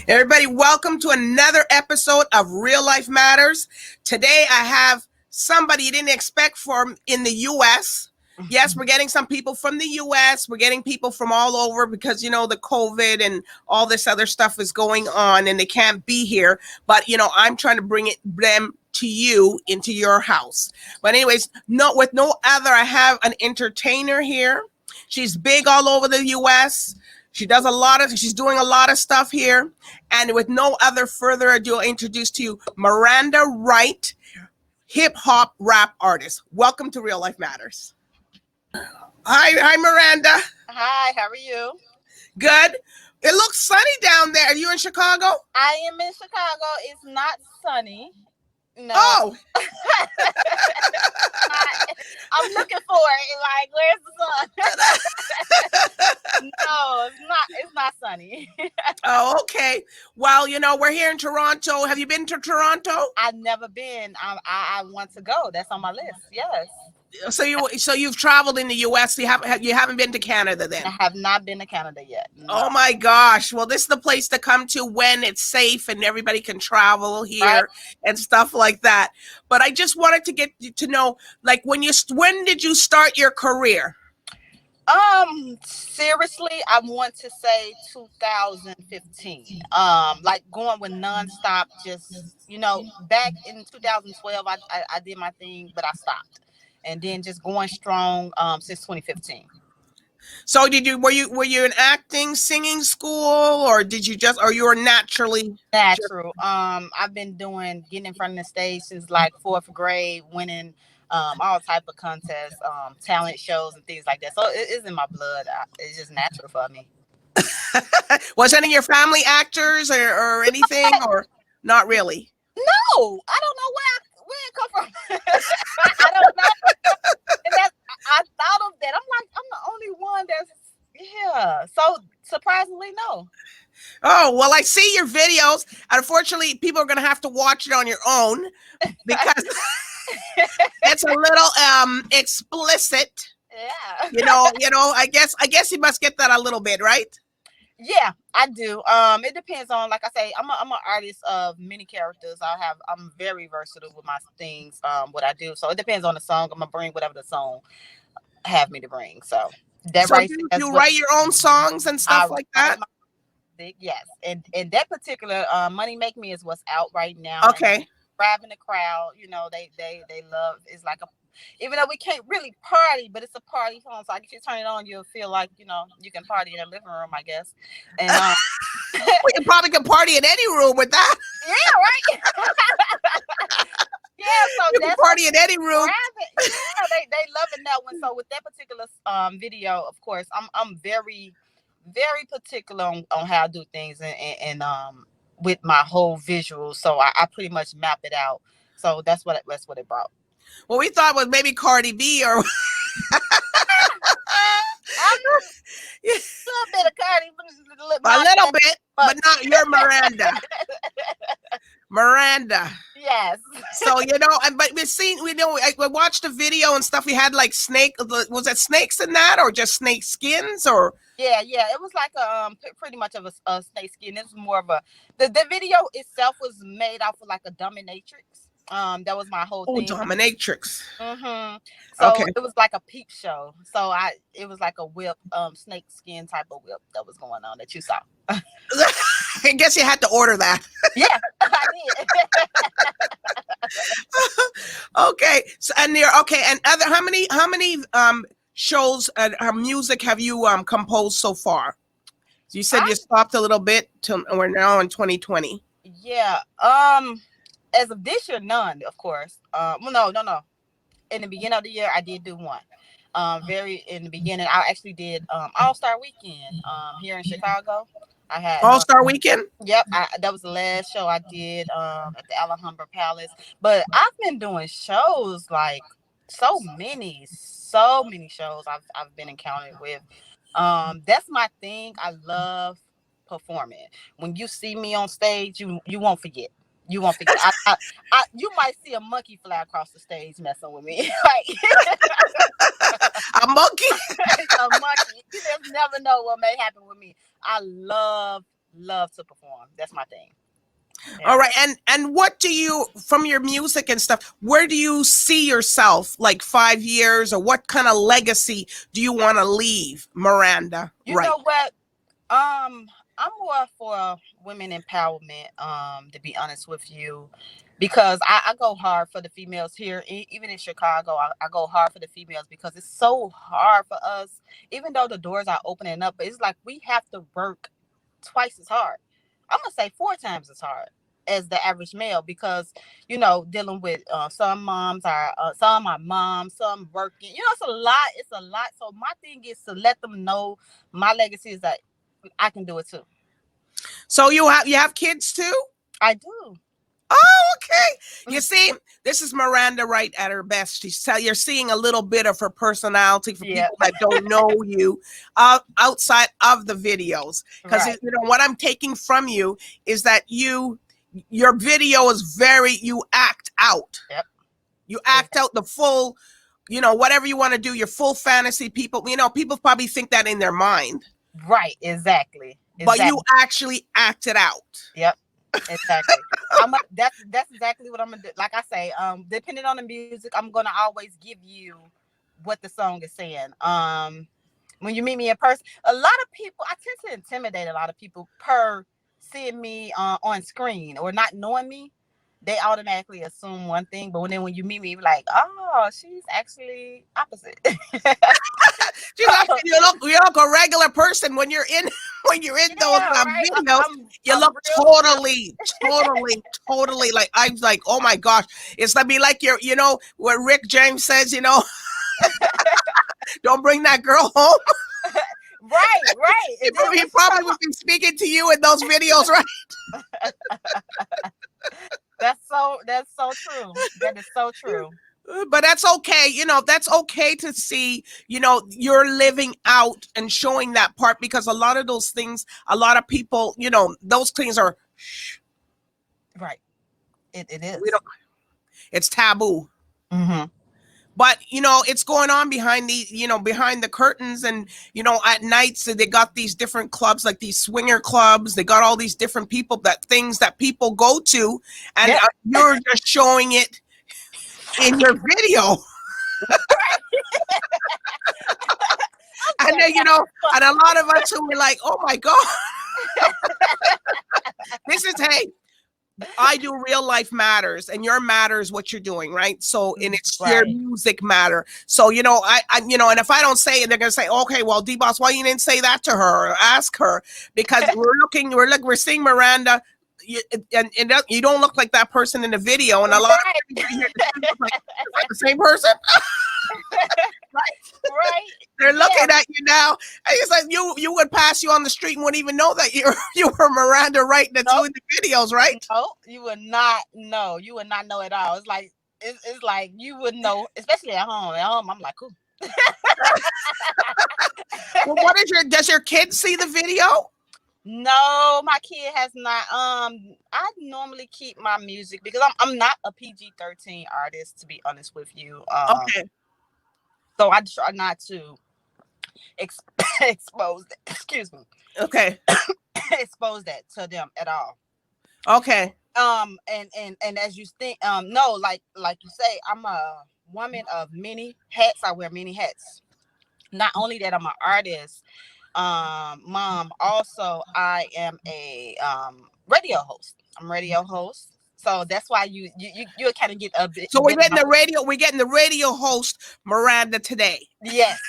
Everybody, welcome to another episode of Real Life Matters. Today I have somebody you didn't expect from in the U.S. Yes, we're getting some people from the U.S. We're getting people from all over because, the COVID and all this other stuff is going on and they can't be here. But, I'm trying to bring them to you into your house. But anyways, with no other, I have an entertainer here. She's big all over the U.S. She's doing a lot of stuff here. And with no other further ado, I'll introduce to you Miranda Ryte, hip hop rap artist. Welcome to Real Life Matters. Hi, Miranda. Hi, how are you? Good. It looks sunny down there. Are you in Chicago? I am in Chicago. It's not sunny. No. Oh. I'm looking for it. Like, where's the sun? No, it's not sunny. Oh, okay. Well, we're here in Toronto. Have you been to Toronto? I've never been. I want to go. That's on my list. Yes. So you've traveled in the U.S. You haven't been to Canada then? I have not been to Canada yet. No. Oh my gosh! Well, this is the place to come to when it's safe and everybody can travel here, right, and stuff like that. But I just wanted to get to know, like, when did you start your career? Seriously, I want to say 2015. Like going with nonstop. Just back in 2012, I did my thing, but I stopped. And then just going strong since 2015. So were you in acting, singing school, or you were naturally natural? I've been getting in front of the stage since like 4th grade, winning all type of contests, talent shows and things like that. So it is in my blood. It's just natural for me. Was any of your family actors or anything, or not really? No, I don't know where it come from. I don't know. And I thought of that. I'm like, I'm the only one so surprisingly, no. Oh, well, I see your videos. Unfortunately, people are going to have to watch it on your own because it's a little explicit. Yeah. I guess you must get that a little bit, right? Yeah, I do. It depends on, like I say, I'm an artist of many characters. I'm very versatile with my things, what I do. So it depends on the song. I'm gonna bring whatever the song have me to bring. So you write your own songs and stuff like that. Yes, and that particular "Money Make Me" is what's out right now. Okay, grabbing the crowd. They love. It's like even though we can't really party, but it's a party song. So if you turn it on, you'll feel like, you can party in a living room, I guess. And well, you probably can party in any room with that. Yeah, right. Yeah, so you can party in any room. Yeah, they loving that one. So with that particular video, of course, I'm very, very particular on how I do things and with my whole visual. So I pretty much map it out. So that's what it brought. Well, we thought it was maybe Cardi B or a little bit of Cardi, a little bit, but not your Miranda. Miranda. Yes. So but I watched the video and stuff. We had like was it snakes in that, or just snake skins, or? Yeah. It was like pretty much of a snake skin. It was more of the video itself was made off of like a dominatrix. That was my whole thing. Dominatrix. Mm-hmm. So It was like a peep show. So it was like a whip, snake skin type of whip that was going on that you saw. I guess you had to order that. Yeah, I did. Okay. So and other how many shows or music have you composed so far? You said you stopped a little bit till we're now in 2020. Yeah. As of this year, none, of course. Well, no. In the beginning of the year, I did do one. Very in the beginning, I actually did All-Star Weekend here in Chicago. I had All-Star Weekend. Yep, that was the last show I did at the Alhambra Palace. But I've been doing shows like so many shows I've been encountered with. That's my thing. I love performing. When you see me on stage, you won't forget. You won't forget. You might see a monkey fly across the stage messing with me. A monkey? A monkey. You just never know what may happen with me. I love love to perform. That's my thing. Yeah. All right. And what do you, from your music and stuff, where do you see yourself like 5 years, or what kind of legacy do you want to leave, Miranda? You know what? I'm more for women empowerment, to be honest with you, because I go hard for the females here, even in Chicago. I go hard for the females because it's so hard for us, even though the doors are opening up, but it's like we have to work twice as hard. I'm gonna say 4 times as hard as the average male, because dealing with some moms are some are moms, some working. It's a lot. It's a lot. So my thing is to let them know my legacy is that I can do it too. So you have kids too? I do. Oh, okay. You see, this is Miranda Ryte at her best. You're seeing a little bit of her personality for people that don't know you outside of the videos. Because what I'm taking from you is that your video is you act out. Yep. You act out the full, whatever you want to do, your full fantasy. People probably think that in their mind. Right, exactly. But you actually act it out. Yep. Exactly. That's exactly what I'm gonna do. Like I say, depending on the music, I'm gonna always give you what the song is saying. When you meet me in person, a lot of people, I tend to intimidate a lot of people per seeing me on screen or not knowing me. They automatically assume one thing, but when you meet me, you're like, oh, she's actually opposite. You look a regular person when you're in those videos. You look totally like, I'm like, oh my gosh, it's gonna be like what Rick James says, don't bring that girl home. Right. He probably would be speaking to you in those videos, right? That's so true. That is so true. But that's okay. That's okay to see, you're living out and showing that part, because a lot of those things, a lot of people, those things are right. It is. It's taboo. Mm-hmm. But it's going on behind the curtains, and at nights they got these different clubs, like these swinger clubs. They got all these different things that people go to, and you're just showing it in your video. And then and a lot of us who were like, oh my god. This is, hey, I do Real Life Matters, and your matters what you're doing, right? So, and it's your music matter. So, I and if I don't say it, they're gonna say, okay, well, DBoss, why you didn't say that to her or ask her? Because we're seeing Miranda, and you don't look like that person in the video, and a lot of people look like the same person. Right. They're looking at you now, and it's like you would pass you on the street and wouldn't even know that you were Miranda Ryte that's doing the videos, right? No, you would not know. You would not know at all. It's like you wouldn't know, especially at home. At home, I'm like, cool. Well, does your kid see the video? No, my kid has not. I normally keep my music because I'm not a PG-13 artist, to be honest with you. Okay. So I try not to expose that. Excuse me. Okay. Expose that to them at all. Okay. And as you think, no, like you say, I'm a woman of many hats. I wear many hats. Not only that, I'm an artist. Mom, also I am a radio host. I'm a radio host. So that's why you kind of get a bit. So we're getting the radio host Miranda today. Yes.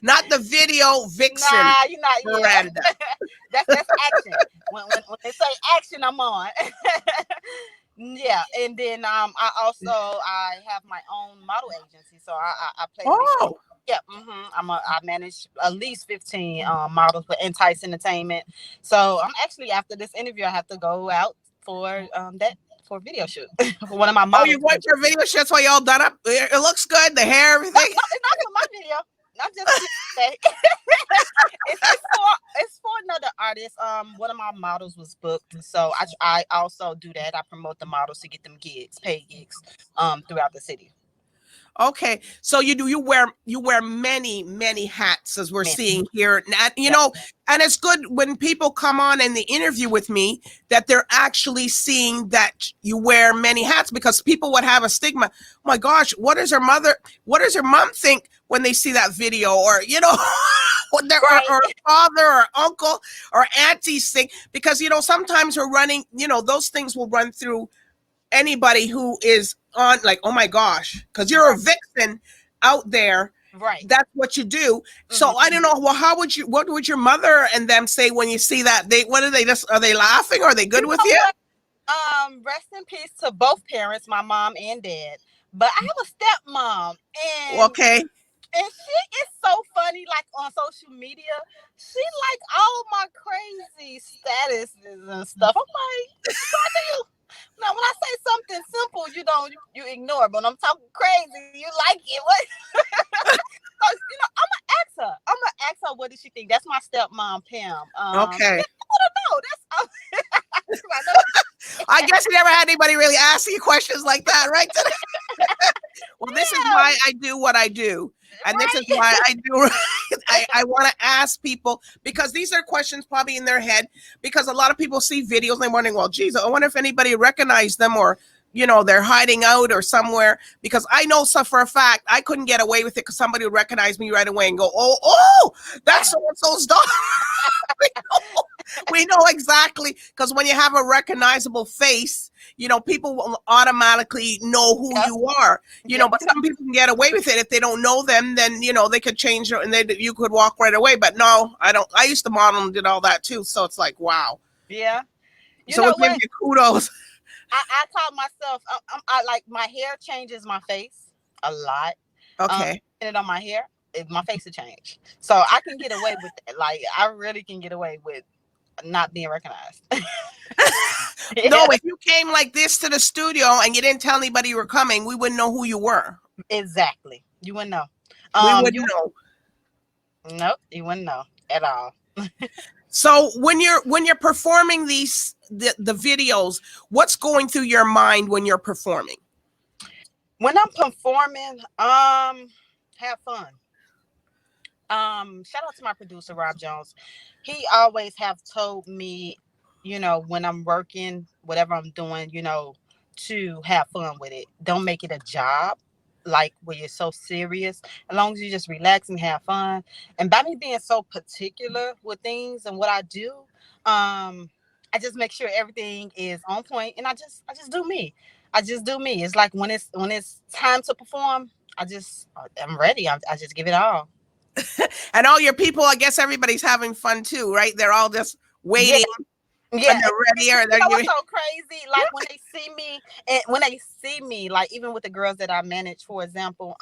Not the video vixen. Nah, you're not Miranda. That's action. When they say action, I'm on. Yeah, and then I have my own model agency, so I play. Oh. Yeah, I manage at least 15 models for Entice Entertainment. So I'm actually, after this interview, I have to go out for for a video shoot for one of my models. Oh, you want your video shoot? That's why y'all done up. It looks good. The hair, everything. No, it's not for my video. Not just it's for another artist. One of my models was booked, so I also do that. I promote the models to get them gigs, paid gigs, throughout the city. Okay, so you wear many hats as we're Many. seeing here. And, Yep. and it's good when people come on in the interview with me that they're actually seeing that you wear many hats, because people would have a stigma. Oh my gosh, what does her mom think when they see that video, or Right. or father or uncle or aunties think, because sometimes we're running, those things will run through anybody who is on, like, oh my gosh, because you're a Right. vixen out there. Right. That's what you do. So Hmm. I don't know. Well, what would your mother and them say when you see that? What are they, just, are they laughing? Are they You good with know you? what? Rest in peace to both parents, my mom and dad. But I have a stepmom, and Okay. she is so funny. Like on social media, she like all my crazy statuses and stuff. I'm like, why do you? Now, when I say something simple, you don't you ignore. But when I'm talking crazy, you like it. What? So, I'm gonna ask her. I'm gonna ask her what does she think. That's my stepmom, Pam. Okay. Yeah, I want to know. I know. I guess you never had anybody really ask you questions like that, right? Well, this is Yeah, why I do what I do. And this is right. why I do. I want to ask people, because these are questions probably in their head, because a lot of people see videos and they're wondering, well, geez, I wonder if anybody recognized them, or, they're hiding out or somewhere. Because I know, so for a fact, I couldn't get away with it, because somebody would recognize me right away and go, oh, that's so-and-so's dog. We know exactly, because when you have a recognizable face, people will automatically know who Yep. you are. Yep. But some people can get away with it if they don't know them. Then they could change it, and you could walk right away. But no, I don't. I used to model and did all that too. So it's like, wow. Yeah. You So we know give what? you kudos. I call myself. I like my hair changes my face a lot. Okay. And on my hair, my face will change. So I can get away with that. Like I really can get away with not being recognized. No, Yeah, if you came like this to the studio and you didn't tell anybody you were coming, we wouldn't know who you were. exactly. You wouldn't know. We You wouldn't know. nope. You wouldn't know at all. So when you're performing the videos, what's going through your mind when you're performing? When I'm performing, have fun. Shout out to my producer Rob Jones. He always have told me, when I'm working, whatever I'm doing, to have fun with it. Don't make it a job, like where you're so serious. As long as you just relax and have fun. And by me being so particular with things and what I do, I just make sure everything is on point, and I just do me. I just do me. It's like when it's time to perform, I'm ready. I just give it all. And all your people, I guess everybody's having fun too, right? They're all just Yeah, waiting, yeah. and they're ready, or You they're know what's giving. so crazy? Like when they see me, and when they see me, like even with the girls that I manage, for example,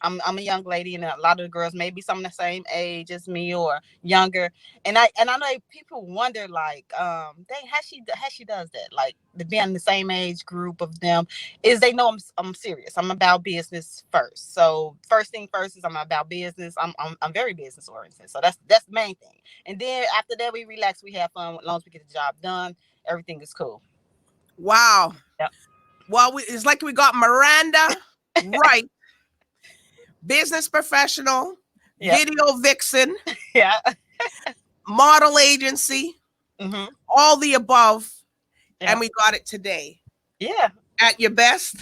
I'm a young lady, and a lot of the girls maybe some of the same age as me or younger, and I know people wonder like, dang, how she does that, like to be in the same age group of them, is they know I'm serious. I'm about business first. So first thing first is I'm about business. I'm very business oriented. So that's the main thing. And then after that, we relax, we have fun. As long as we get the job done, everything is cool. Wow. Yep. Well, it's like we got Miranda Ryte, business professional, Yep. video vixen, Yeah. model agency, Hmm. all the above, and Yep. we got it today. Yeah. At your best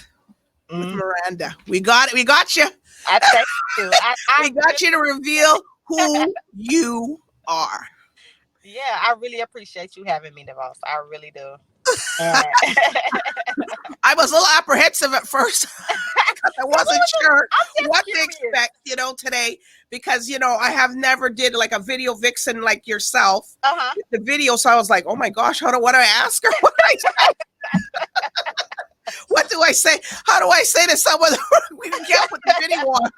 with Mm. Miranda. We got it. We got you. I thank you. I We got really, you to reveal who you are. yeah, I really appreciate you having me, DeVos. I really do. And I was a little apprehensive at first. I wasn't sure I'm just what to curious. expect, today, because I have never did like a video vixen like yourself Uh huh. with the video. So I was like, oh my gosh, what do I ask her? What do I say? How do I say to someone we can get with the video on?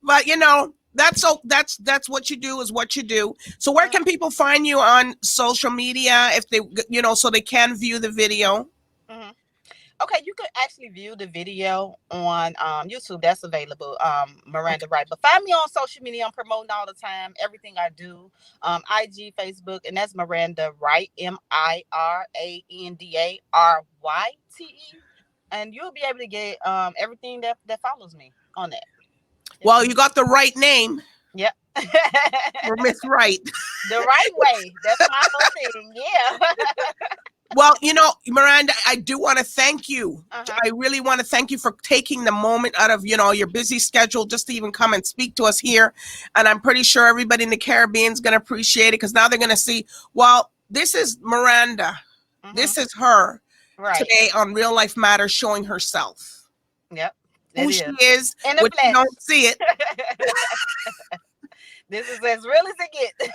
But that's what you do, is what you do. So where can people find you on social media, if they so they can view the video? Hmm. Okay, you could actually view the video on YouTube. That's available, Miranda Okay. Ryte. But find me on social media. I'm promoting all the time, everything I do, IG, Facebook, and that's Miranda Ryte, MiraNdaRyte. and you'll be able to get everything that follows me on that. Well, you got the right name. Yep. For Miss Ryte. The right way. That's my whole thing. Yeah. Well, you know, Miranda, I do want to thank you. Uh-huh. I really want to thank you for taking the moment out of, you know, your busy schedule just to even come and speak to us here. And I'm pretty sure everybody in the Caribbean is going to appreciate it, because now they're going to see, well, this is Miranda. Mm-hmm. This is her Right. today on Real Life Matters, showing herself. Yep. Who she is, in the which you flesh. don't see it. This is as real as it gets.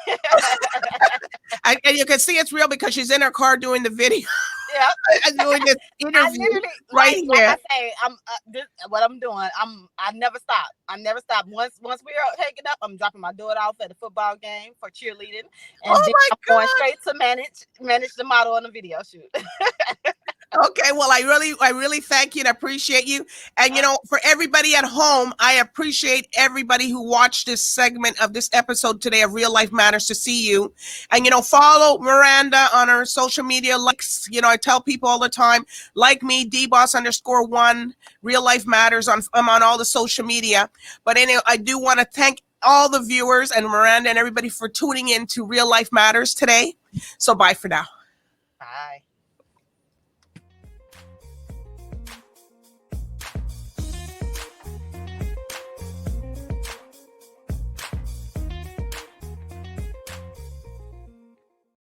And you can see it's real because she's in her car doing the video. Yep. Doing this interview right here. Like I say, what I'm doing. I never stop. I never stop. Once we're taking up, I'm dropping my daughter off at a football game for cheerleading, and then I'm going straight to manage the model on the video shoot. Okay, well, I really thank you and appreciate you. And, you know, for everybody at home, I appreciate everybody who watched this segment of this episode today of Real Life Matters to see you. And, you know, follow Miranda on her social media likes. You know, I tell people all the time, like me, DBoss_1, Real Life Matters. I'm on all the social media. But anyway, I do want to thank all the viewers and Miranda and everybody for tuning in to Real Life Matters today. So bye for now. Bye.